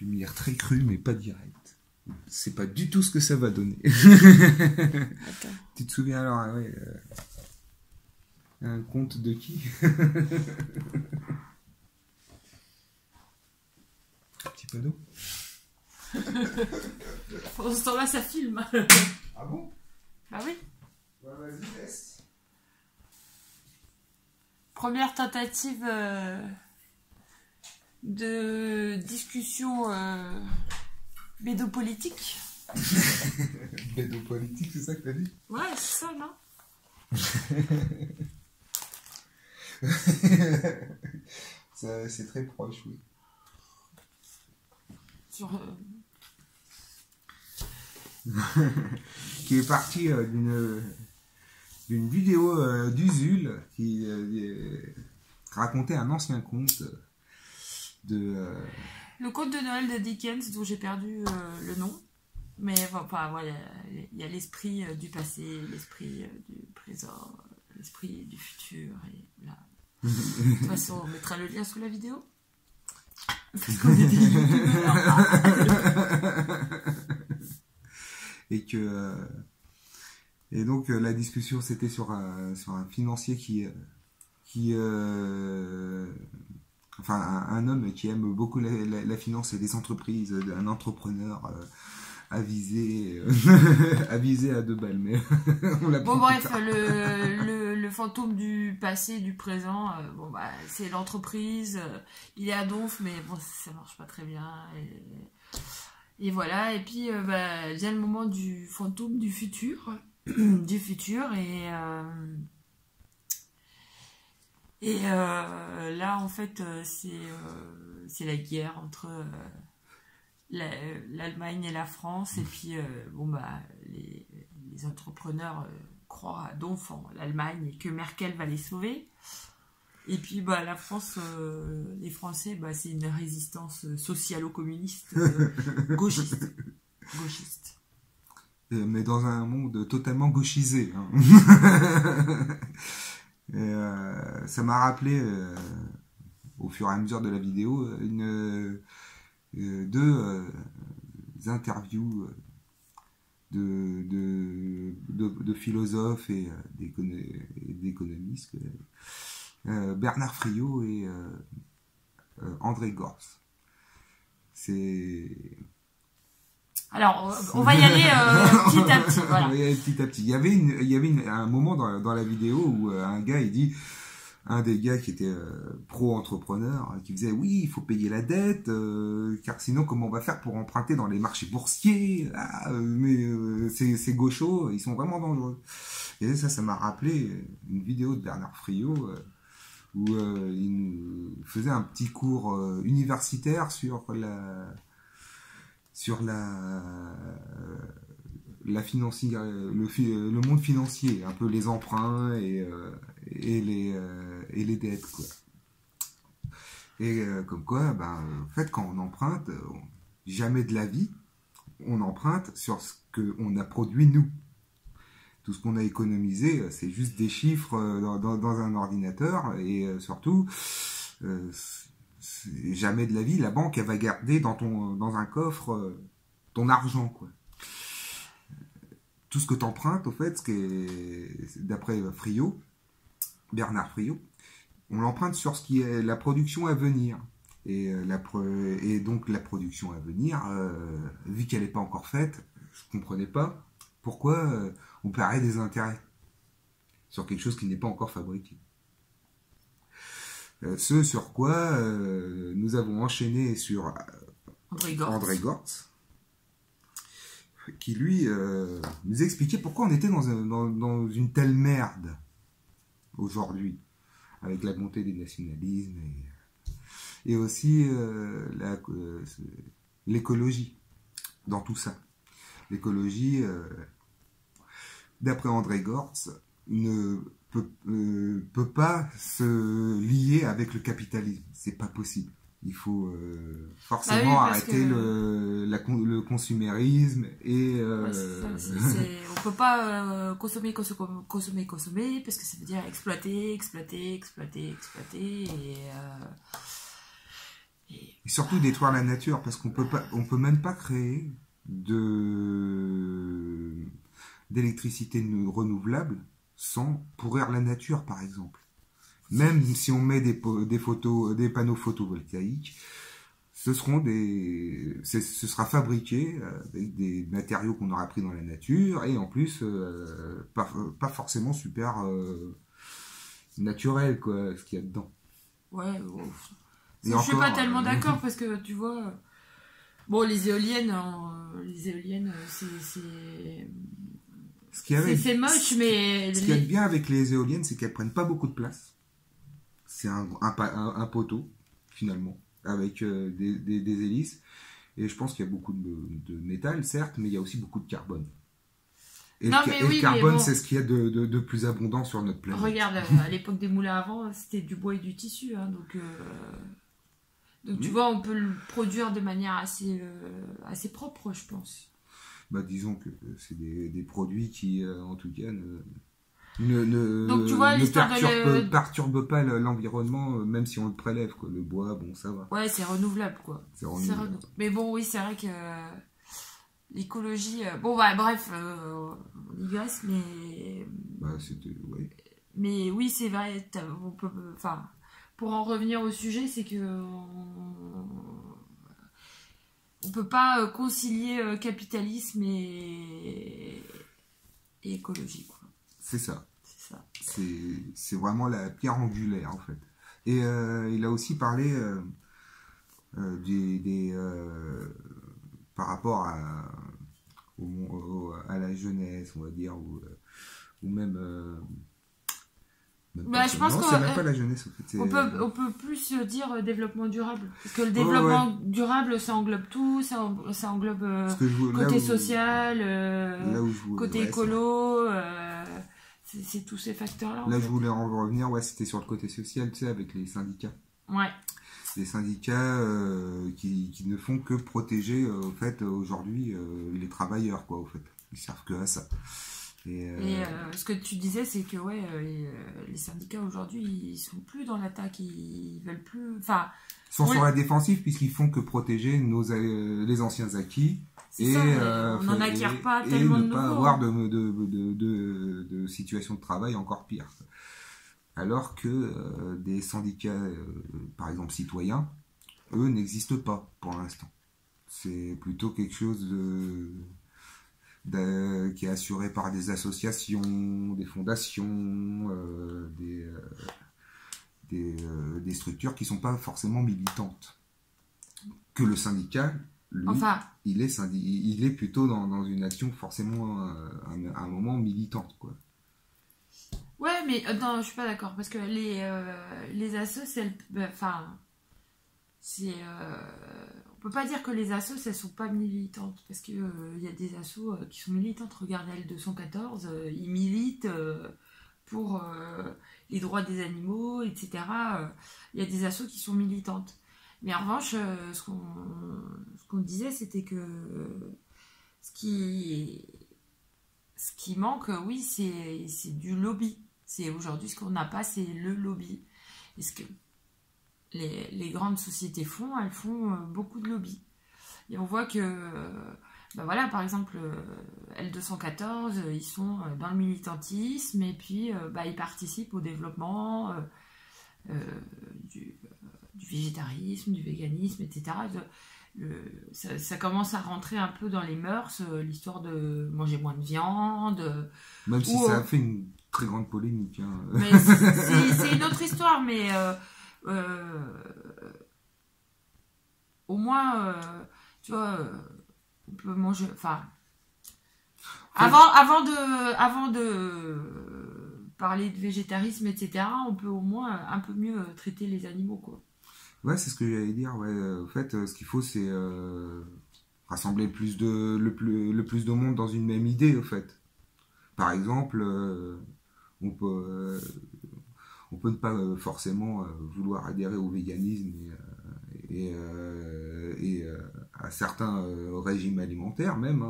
lumière très crue, mais pas directe. C'est pas du tout ce que ça va donner. Attends. Tu te souviens alors, ouais, un conte de qui? Petit peu d'eau. Pendant ce temps-là, ça filme. Ah bon? Bah oui. Ouais, vas-y, laisse. Première tentative de discussion bédopolitique. Bédopolitique, c'est ça que t'as dit? Ouais, c'est ça, non? C'est très proche, oui. Sur, Qui est parti d'une vidéo d'Usul qui racontait un ancien conte de... le conte de Noël de Dickens, dont j'ai perdu le nom. Mais enfin, voilà, il y a l'esprit du passé, l'esprit du présent, l'esprit du futur. Et voilà. De toute façon, on mettra le lien sous la vidéo. Parce qu'on est des et donc la discussion c'était sur un financier enfin un homme qui aime beaucoup la finance et les entreprises, un entrepreneur avisé à 2 balles, mais on l'a bon bref, le fantôme du passé, du présent, bon bah c'est l'entreprise, il est à donf, mais bon ça marche pas très bien. Et voilà, et puis bah, vient le moment du fantôme du futur, et là en fait c'est la guerre entre l'Allemagne et la France, et puis bon bah les entrepreneurs croient à donf en l'Allemagne et que Merkel va les sauver. Et puis bah la France, les Français, bah c'est une résistance socialo-communiste gauchiste. Mais dans un monde totalement gauchisé, hein. Et, ça m'a rappelé au fur et à mesure de la vidéo deux interviews de philosophes et d'économistes, Bernard Friot et André Gorz. Alors, on va y aller petit à petit. Voilà. On va y aller petit à petit. Il y avait un moment dans la vidéo où un des gars qui était pro-entrepreneur, qui disait oui, il faut payer la dette, car sinon comment on va faire pour emprunter dans les marchés boursiers, mais ces gauchos, ils sont vraiment dangereux. Et ça m'a rappelé une vidéo de Bernard Friot où il nous faisait un petit cours universitaire sur la financière, le monde financier, un peu les emprunts et les dettes, quoi. Et comme quoi, en fait, quand on emprunte, jamais de la vie, on emprunte sur ce qu'on a produit nous. Tout ce qu'on a économisé, c'est juste des chiffres dans un ordinateur, et surtout, jamais de la vie, la banque, elle va garder dans un coffre ton argent, quoi. Tout ce que tu empruntes, au fait, d'après Bernard Friot, on l'emprunte sur ce qui est la production à venir. Et donc la production à venir, vu qu'elle n'est pas encore faite, je ne comprenais pas pourquoi on paierait des intérêts sur quelque chose qui n'est pas encore fabriqué. Ce sur quoi nous avons enchaîné sur André Gorz, qui lui nous expliquait pourquoi on était dans une telle merde aujourd'hui, avec la montée des nationalismes et aussi l'écologie dans tout ça. L'écologie, d'après André Gorz, ne peut pas se lier avec le capitalisme. C'est pas possible. Il faut forcément arrêter le consumérisme et on peut pas consommer parce que ça veut dire exploiter Et surtout détruire la nature, parce on peut même pas créer d'électricité renouvelable sans pourrir la nature, par exemple. Même si on met des panneaux photovoltaïques, ce sera fabriqué avec des matériaux qu'on aura pris dans la nature et en plus pas forcément super naturel quoi ce qu'il y a dedans. Ouais. Je suis pas tellement d'accord parce que tu vois, bon les éoliennes, c'est moche, mais ce qu'il y a de bien avec les éoliennes, c'est qu'elles prennent pas beaucoup de place. C'est un poteau finalement avec des hélices. Et je pense qu'il y a beaucoup de métal, certes, mais il y a aussi beaucoup de carbone. Le carbone, c'est ce qu'il y a de plus abondant sur notre planète. Regarde, à l'époque des moulins à vent, c'était du bois et du tissu. Hein, donc tu vois, on peut le produire de manière assez propre, je pense. Bah, disons que c'est des produits qui, en tout cas, donc, tu vois, ne perturbe pas l'environnement, même si on le prélève. Quoi. Le bois, bon, ça va. Ouais, c'est renouvelable, quoi. C'est renouvelable. Mais bon, oui, c'est vrai que l'écologie... bon, bah, bref, on digresse, mais... Bah, c'était... Ouais. Mais oui, c'est vrai, pour en revenir au sujet, c'est que... On peut pas concilier capitalisme et écologie, quoi. C'est ça. C'est vraiment la pierre angulaire, en fait. Et il a aussi parlé par rapport à la jeunesse, on va dire, ou même... je pense c'est même pas la jeunesse, en fait. On peut plus dire développement durable. Parce que le développement durable, ça englobe tout, ça englobe côté social, côté écolo... c'est tous ces facteurs-là. Là, je voulais en revenir, c'était sur le côté social, tu sais, avec les syndicats. Ouais. Les syndicats qui ne font que protéger, au fait, aujourd'hui, les travailleurs, quoi, au fait. Ils servent que à ça. Et ce que tu disais, c'est que, les syndicats, aujourd'hui, ils sont plus dans l'attaque, ils veulent plus... Enfin... Ils sont sur la défensive, puisqu'ils font que protéger les anciens acquis. Et on n'en acquiert pas tellement de nouveaux. Et ne pas avoir de situation de travail encore pire. Alors que des syndicats, par exemple citoyens, eux n'existent pas pour l'instant. C'est plutôt quelque chose qui est assuré par des associations, des fondations, des structures qui ne sont pas forcément militantes. Que le syndicat... Lui, il est plutôt dans une action forcément à un moment militante, quoi. Ouais, mais non, je suis pas d'accord parce que les assos, on peut pas dire que les assos elles sont pas militantes parce que il y a des assos qui sont militantes. Regarde L214, ils militent pour les droits des animaux, etc. Il y a des assos qui sont militantes. Mais en revanche, ce qu'on disait, c'était que ce qui manque, oui, c'est du lobby. C'est aujourd'hui ce qu'on n'a pas, c'est le lobby. Et ce que les grandes sociétés font, elles font beaucoup de lobby. Et on voit que, par exemple, L214, ils sont dans le militantisme et puis ils participent au développement du végétarisme, du véganisme, etc. Ça commence à rentrer un peu dans les mœurs, l'histoire de manger moins de viande. Même si ça a fait une très grande polémique. Hein. Mais c'est une autre histoire, mais au moins, tu vois, on peut manger... Enfin, avant de parler de végétarisme, etc., on peut au moins un peu mieux traiter les animaux, quoi. Ouais, c'est ce que j'allais dire. Ouais. En fait, ce qu'il faut, c'est rassembler le plus de monde dans une même idée, au fait. Par exemple, on peut ne pas forcément vouloir adhérer au véganisme et à certains régimes alimentaires, même,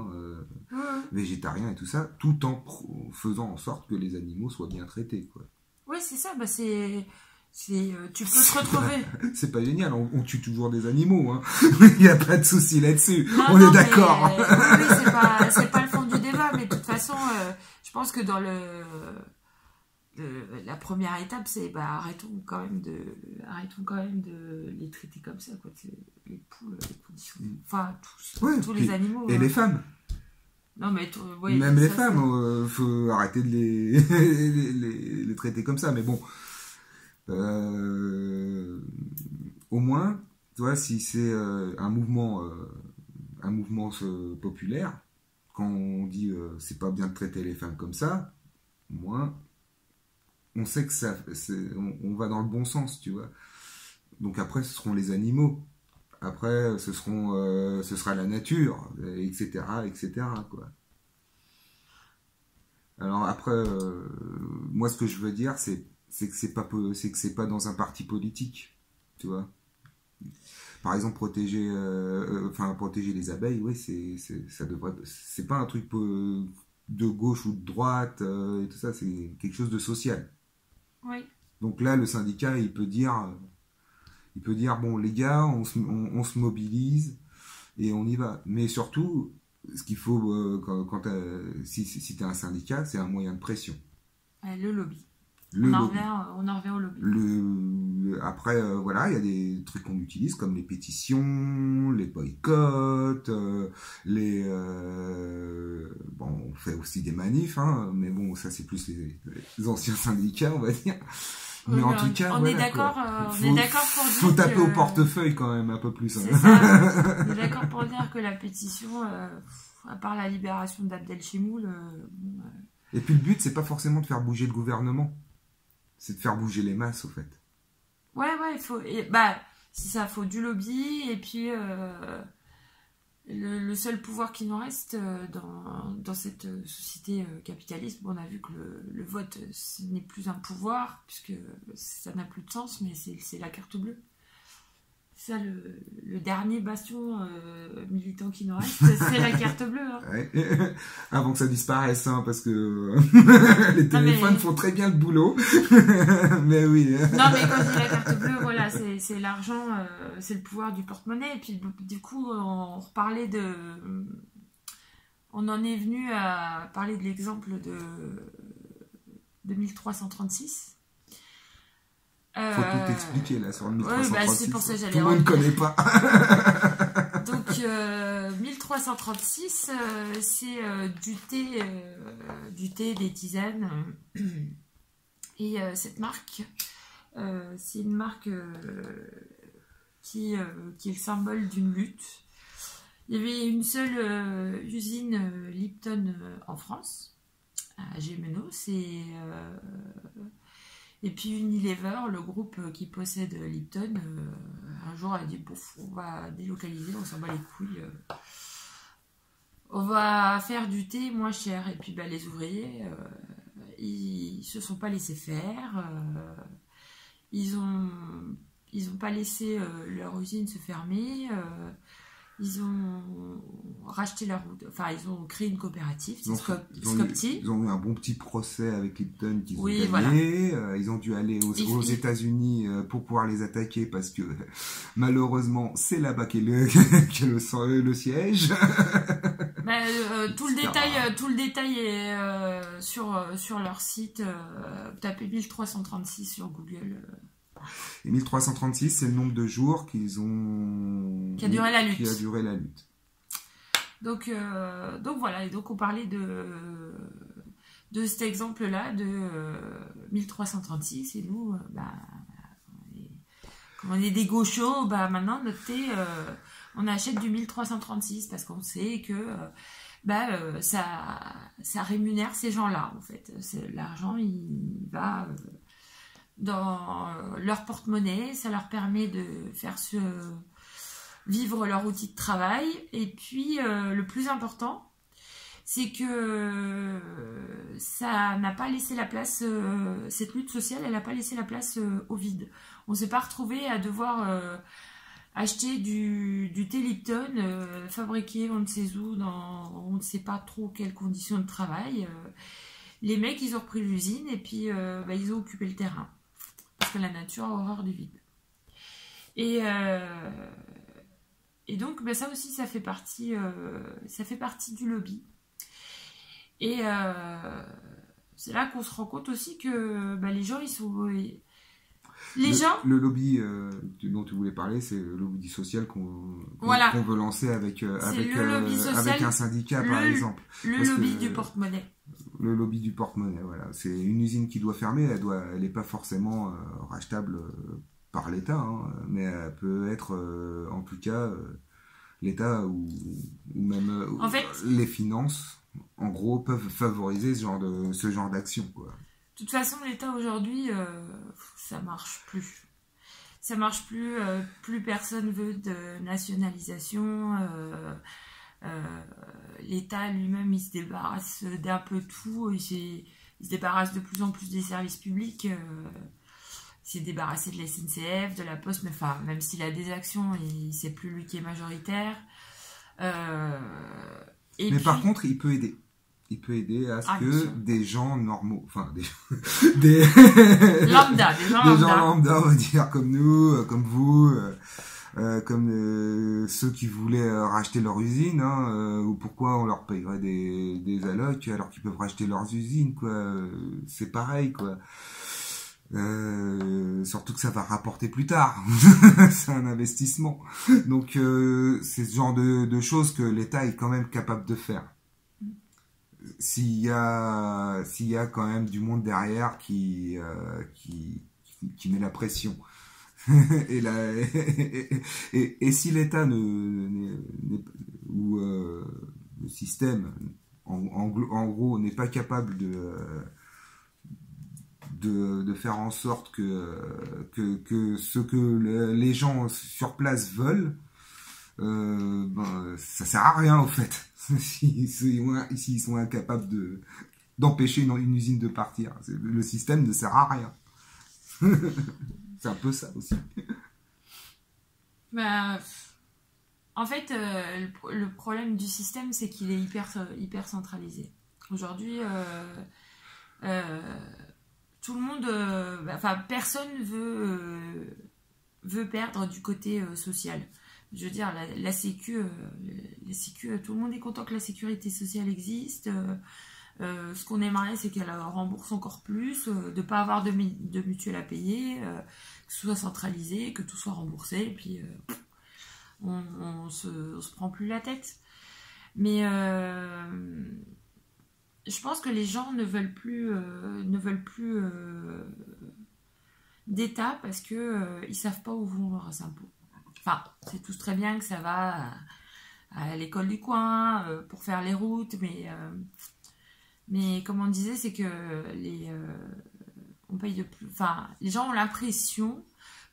végétariens et tout ça, tout en faisant en sorte que les animaux soient bien traités, quoi. Oui, c'est ça. Tu peux te retrouver. C'est pas génial, on tue toujours des animaux, hein. Il n'y a pas de souci là-dessus. Non, On non, est d'accord. Oui, c'est pas le fond du débat, mais de toute façon, je pense que dans la première étape, c'est arrêtons quand même de les traiter comme ça, quoi. Les poules, les conditions. Enfin, tous les animaux. Et les femmes. Non, mais oui, même les femmes, faut arrêter de les traiter comme ça. Mais bon, au moins, tu vois, si c'est un mouvement populaire, quand on dit c'est pas bien de traiter les femmes comme ça, au moins, on sait que on va dans le bon sens, tu vois. Donc après, ce seront les animaux. Après, ce sera la nature, etc., etc., quoi. Alors après, moi, ce que je veux dire, c'est que c'est pas dans un parti politique, tu vois. Par exemple, protéger les abeilles, oui, c'est pas un truc de gauche ou de droite et tout ça, c'est quelque chose de social. Oui. Donc là, le syndicat, il peut dire, bon, les gars, on se mobilise et on y va. Mais surtout, ce qu'il faut, si tu as un syndicat, c'est un moyen de pression. Le lobby. On en revient au lobby. Après, voilà, il y a des trucs qu'on utilise comme les pétitions, les boycotts, on fait aussi des manifs, hein, mais bon, ça c'est plus les anciens syndicats, on va dire. Mais en tout cas, on est d'accord pour dire faut taper au portefeuille quand même un peu plus. C'est ça. On est d'accord pour dire que la pétition, à part la libération d'Abdel Chemoul, Et puis le but, c'est pas forcément de faire bouger le gouvernement, c'est de faire bouger les masses, au fait. Ouais, il faut. C'est ça, faut du lobby, et puis le seul pouvoir qui nous reste dans cette société capitaliste, on a vu que le vote, ce n'est plus un pouvoir, puisque ça n'a plus de sens, mais c'est la carte bleue. Ça, le dernier bastion militant qui nous reste, c'est la carte bleue. Hein. Ouais. Avant que ça disparaisse, hein, parce que les téléphones font très bien le boulot. Mais oui. Non, mais quand je dis la carte bleue, voilà, c'est l'argent, c'est le pouvoir du porte-monnaie. Et puis, du coup, on reparlait on en est venu à parler de l'exemple de 1336. Faut tout expliquer là sur le 1336. C'est pour ça que j'allais tout le monde ne connaît pas. Donc 1336, c'est du thé, des tisanes. Et cette marque, c'est une marque qui est le symbole d'une lutte. Il y avait une seule usine Lipton en France, à Gémenos, et puis Unilever, le groupe qui possède Lipton, un jour a dit bouf, on va délocaliser, on s'en bat les couilles. On va faire du thé moins cher. Et puis les ouvriers, ils se sont pas laissés faire. Ils ont pas laissé leur usine se fermer. Ils ont racheté ils ont créé une coopérative, Scopti. Ils ont eu un bon petit procès avec Lipton qu'ils ont gagné. Voilà. Ils ont dû aller aux États-Unis pour pouvoir les attaquer parce que malheureusement c'est là-bas qu'est le siège. Tout le détail est sur leur site. Tapez 1336 sur Google. Et 1336, c'est le nombre de jours qui a duré la lutte. Donc voilà, et donc on parlait de cet exemple-là, de 1336, et nous, comme on est des gauchos, maintenant, notre thé, on achète du 1336, parce qu'on sait que ça rémunère ces gens-là, en fait. L'argent, il va... dans leur porte-monnaie, ça leur permet de faire vivre leur outil de travail. Et puis le plus important, c'est que ça n'a pas laissé la place, cette lutte sociale, elle n'a pas laissé la place au vide. On ne s'est pas retrouvé à devoir acheter du thé Lipton fabriqué on ne sait où, dans on ne sait pas trop quelles conditions de travail. Les mecs, ils ont repris l'usine et puis ils ont occupé le terrain. que la nature a horreur du vide. Et donc, ben, ça aussi, ça fait partie du lobby. Et c'est là qu'on se rend compte aussi que ben, les gens, ils sont... Le lobby dont tu voulais parler, c'est le lobby social qu'on veut lancer avec un syndicat, par exemple. Le lobby du porte-monnaie. Le lobby du porte-monnaie, voilà. C'est une usine qui doit fermer, elle n'est pas forcément rachetable par l'État, hein, mais elle peut être, en tout cas, l'État ou même en fait, les finances, en gros, peuvent favoriser ce genre d'action, quoi. De toute façon, l'État aujourd'hui, ça marche plus. Ça marche plus. Plus personne veut de nationalisation. L'État lui-même, il se débarrasse d'un peu tout. Il se débarrasse de plus en plus des services publics. Il s'est débarrassé de la SNCF, de la Poste. Mais enfin, même s'il a des actions, c'est plus lui qui est majoritaire. Mais par contre, il peut aider. Il peut aider à ce que des gens normaux, enfin des lambda, des gens lambda, on va dire, comme nous, comme vous, comme ceux qui voulaient racheter leur usine, hein, ou pourquoi on leur payerait des allocs alors qu'ils peuvent racheter leurs usines, quoi. C'est pareil, quoi. Surtout que ça va rapporter plus tard. C'est un investissement. Donc c'est ce genre de choses que l'État est quand même capable de faire. S'il y a quand même du monde derrière qui met la pression. et si l'État ou le système en gros n'est pas capable de faire en sorte que ce que les gens sur place veulent, ben, ça sert à rien, au fait. S'ils sont incapables d'empêcher une usine de partir. Le système ne sert à rien. C'est un peu ça aussi. Bah, en fait, le problème du système, c'est qu'il est hyper centralisé. Aujourd'hui, tout le monde... enfin, personne veut perdre du côté social. Je veux dire, la sécu, tout le monde est content que la sécurité sociale existe. Ce qu'on aimerait, c'est qu'elle rembourse encore plus, de ne pas avoir de mutuelle à payer, que ce soit centralisé, que tout soit remboursé, et puis on se prend plus la tête. Mais je pense que les gens ne veulent plus d'État parce que ils savent pas où vont leurs impôts. Enfin, c'est tous très bien que ça va à l'école du coin pour faire les routes, mais comme on disait, c'est que on paye de plus. Enfin, les gens ont l'impression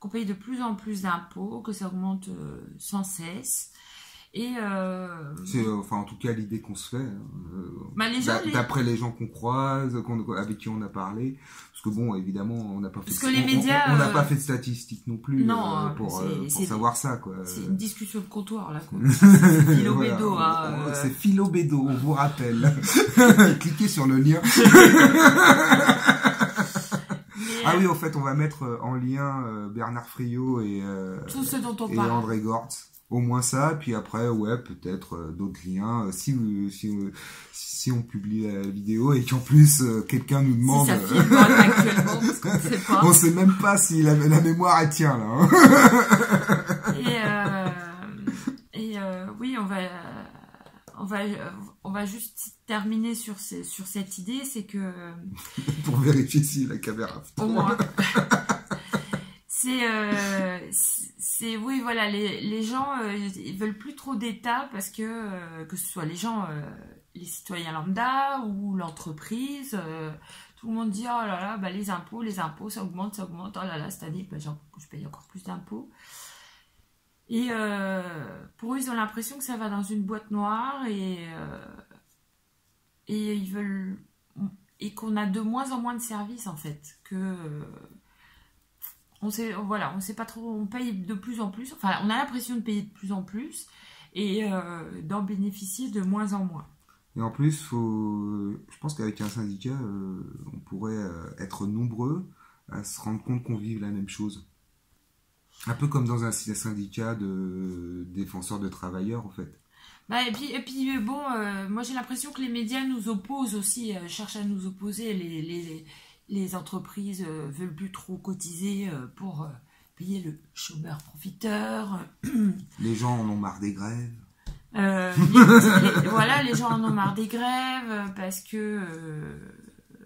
qu'on paye de plus en plus d'impôts, que ça augmente sans cesse. Et c'est enfin en tout cas l'idée qu'on se fait, d'après les gens qu'on croise, avec qui on a parlé, parce que bon, évidemment on n'a pas fait les médias, on n'a pas fait de statistiques non plus, non, pour savoir ça, quoi. C'est une discussion de comptoir là, quoi. C'est Philo Bédo, voilà. C'est Philo Bédo, on vous rappelle. Cliquez sur le lien. Ah oui, en fait, on va mettre en lien Bernard Friot et tout ce dont on et parle. André Gortz. Au moins ça, puis après, ouais, peut-être d'autres liens. Si on publie la vidéo et qu'en plus quelqu'un nous demande... Si ça filme actuellement, parce qu'on ne sait pas. On sait même pas si la mémoire elle tient, là. Hein. Oui, on va juste terminer sur cette idée, c'est que... Pour vérifier si la caméra... Au moins... oui, voilà, les gens, ils veulent plus trop d'État parce que ce soit les gens, les citoyens lambda ou l'entreprise, tout le monde dit, oh là là, bah, les impôts, ça augmente, oh là là, cette année, bah, je paye encore plus d'impôts. Et pour eux, ils ont l'impression que ça va dans une boîte noire et ils veulent... Et qu'on a de moins en moins de services, en fait, que... on sait pas trop, on paye de plus en plus, enfin on a l'impression de payer de plus en plus et d'en bénéficier de moins en moins. Et en plus, je pense qu'avec un syndicat, on pourrait être nombreux à se rendre compte qu'on vive la même chose. Un peu comme dans un syndicat de défenseurs de travailleurs, en fait. Bah, et puis bon, moi j'ai l'impression que les médias nous opposent aussi, cherchent à nous opposer. Les entreprises veulent plus trop cotiser pour payer le chômeur profiteur. Les gens en ont marre des grèves. Voilà, les gens en ont marre des grèves parce que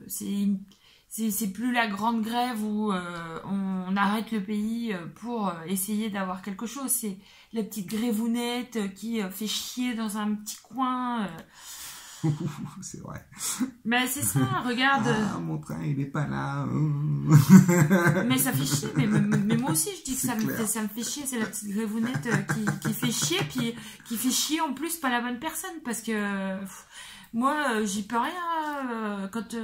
c'est plus la grande grève où on arrête le pays pour essayer d'avoir quelque chose. C'est la petite grévounette qui fait chier dans un petit coin. C'est vrai. Mais c'est ça, regarde. Ah, mon train, il est pas là. Mais ça fait chier. Mais moi aussi, je dis que ça me fait chier. C'est la petite grévounette qui fait chier, puis qui fait chier en plus pas la bonne personne. Parce que moi, j'y peux rien quand...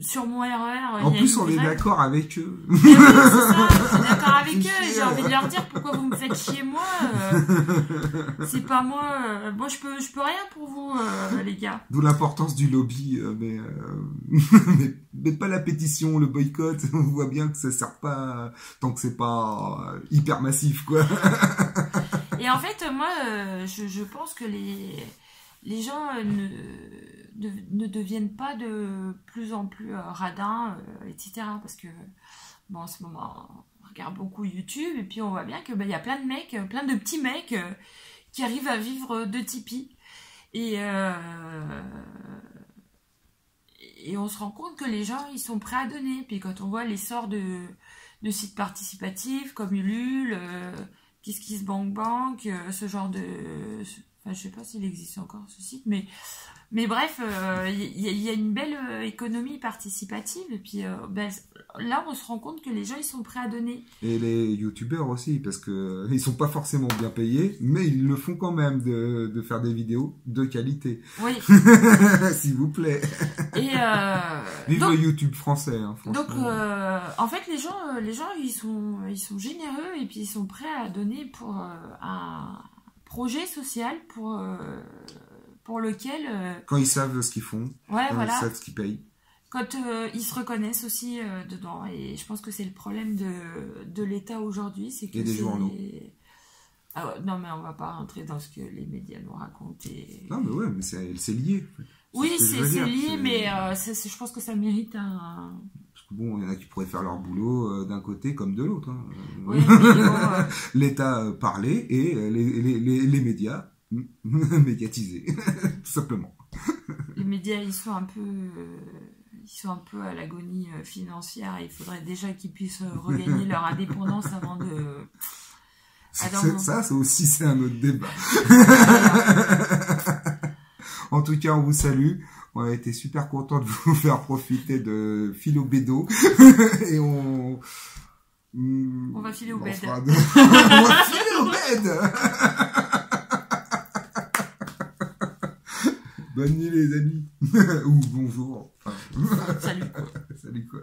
sur mon RER. En plus, on est d'accord avec eux. Oui, c'est ça, je suis d'accord avec eux. J'ai envie de leur dire pourquoi vous me faites chier, moi. C'est pas moi. Moi, je peux rien pour vous, les gars. D'où l'importance du lobby, mais pas la pétition, le boycott. On voit bien que ça sert pas tant que c'est pas hyper massif, quoi. Et en fait, moi, je pense que les gens ne deviennent pas de plus en plus radins, etc. Parce que, bon, en ce moment, on regarde beaucoup YouTube et puis on voit bien que y a plein de mecs, plein de petits mecs qui arrivent à vivre de Tipeee. Et on se rend compte que les gens, ils sont prêts à donner. Puis quand on voit l'essor de sites participatifs comme Ulule, KissKissBankBank, ce genre de... Enfin, je sais pas s'il existe encore ce site, mais bref, il y a une belle économie participative. Et puis là, on se rend compte que les gens, ils sont prêts à donner. Et les youtubeurs aussi, parce que ils sont pas forcément bien payés, mais ils le font quand même de faire des vidéos de qualité. Oui. S'il vous plaît. Et vive donc, le YouTube français, hein, franchement. Donc, en fait, les gens, ils sont généreux et puis ils sont prêts à donner pour un projet social pour lequel... Quand ils savent ce qu'ils font, ouais, quand voilà. ils savent ce qu'ils payent. Quand ils se reconnaissent aussi dedans. Et je pense que c'est le problème de l'État aujourd'hui. C'est que et des journaux. Ah, non, mais on va pas rentrer dans ce que les médias nous racontent. Non, mais ouais, mais c'est lié. Oui, c'est lié, mais je pense que ça mérite un... Parce que bon, il y en a qui pourraient faire leur boulot d'un côté comme de l'autre. Hein. Oui, mais bon, l'État parler et les médias médiatisés, tout simplement. Les médias, ils sont un peu à l'agonie financière. Il faudrait déjà qu'ils puissent regagner leur indépendance avant de... Ça aussi, c'est un autre débat. En tout cas, on vous salue. On a été super content de vous faire profiter de Philo Bédo. Et on va filer au bed. On va filer au bed. Bonne nuit, les amis. Ou bonjour. Salut. Salut, quoi.